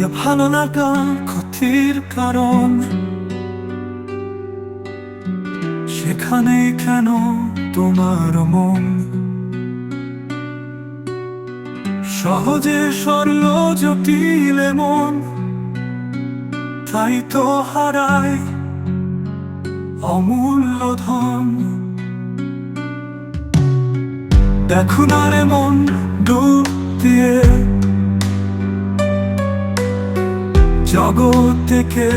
যে ভালো লাগা ক্ষতির কারণ, সেখানে কেন তোমার মন সহজে সরল জটিল মন, তাই তো হারায় অমূল্য ধন। দেখো না রে মন ডুব দিয়ে জগৎ থেকে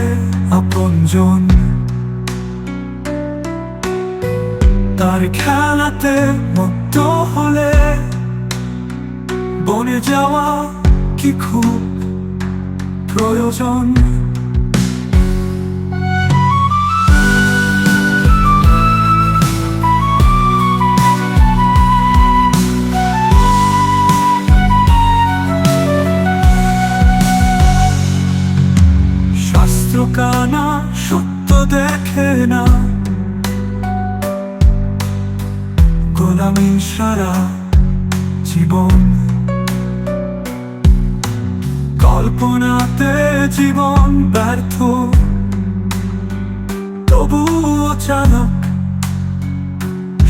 আপনজন, তার খেলাতে মুক্ত হলে বনে যাওয়া কি খুব প্রয়োজন। শাস্ত্র কানা সত্য দেখে না, গোলামি সারা জীবন, কল্পনাতে জীবন ব্যর্থ, তবুও চালাক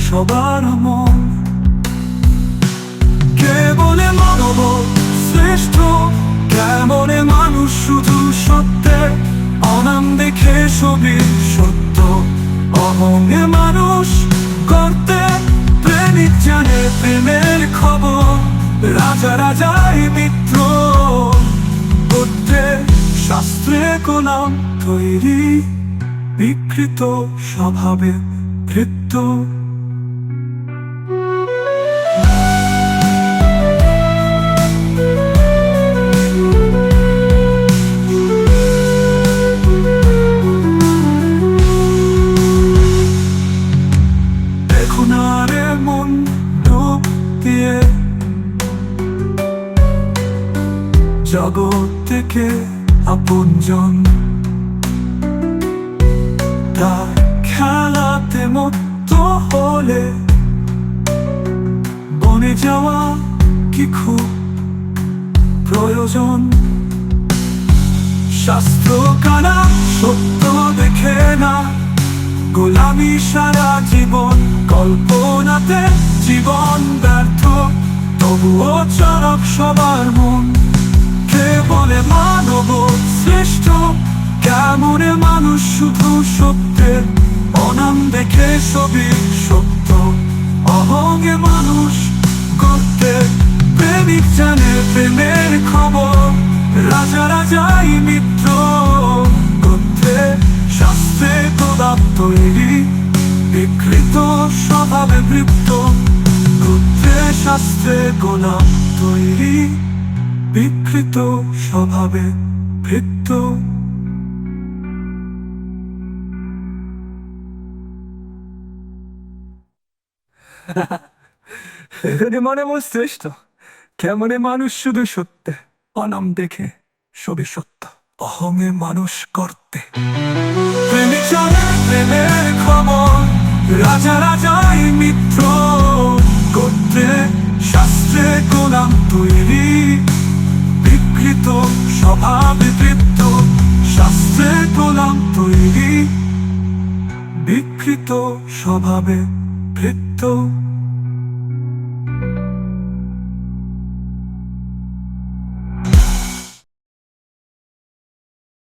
সবার মন। কে বলে মানব শ্রেষ্ঠ, কেমনে মানুষ শুধু সত্যের অনাম দেখে ছবি সত্য, অহংে মানুষ করতে প্রেমিক জানে প্রেমের খবর, রাজা রাজাই মিত্র করতে শাস্ত্রে গোলাম তৈরি, বিকৃত স্বভাবে ভৃত্য। জগৎ থেকে আপনজন, তার খেলাতে মুক্ত হলে বনে যাওয়া কি খুব প্রয়োজন। শাস্ত্র কানা সত্য দেখে না, গোলামি সারা জীবন, কল্পনাতে জীবন ব্যর্থ, তবুও চালক সবার মন। কে বলে মানব শ্রেষ্ঠ, কেমনে মানুষ শুধু সত্যের অনাম দেখে ছবি সত্য, অহংে মানুষ করতে প্রেমিক জানে প্রেমের খবর, রাজা রাজাই মিত্র করতে শাস্ত্রে গোলাপ তৈরি, বিকৃত স্বভাবে ভৃত্য করতে শাস্ত্রে গোলাপ তৈরি, বিকৃত স্বভাবে ভৃত্য। মনে মন শ্রেষ্ঠ, কেমনে মানুষ শুধু সত্য অনাম দেখে সবই সত্য, অহংে মানুষ করতে প্রেমিক জানে প্রেমের খবর, রাজা রাজাই মিত্র করতে শাস্ত্রে গোলাম তৈরি, বিকৃত স্বভাবে ভৃত্য। শাস্ত্রে গোলাম তৈরি, বিকৃত স্বভাবে ভৃত্য।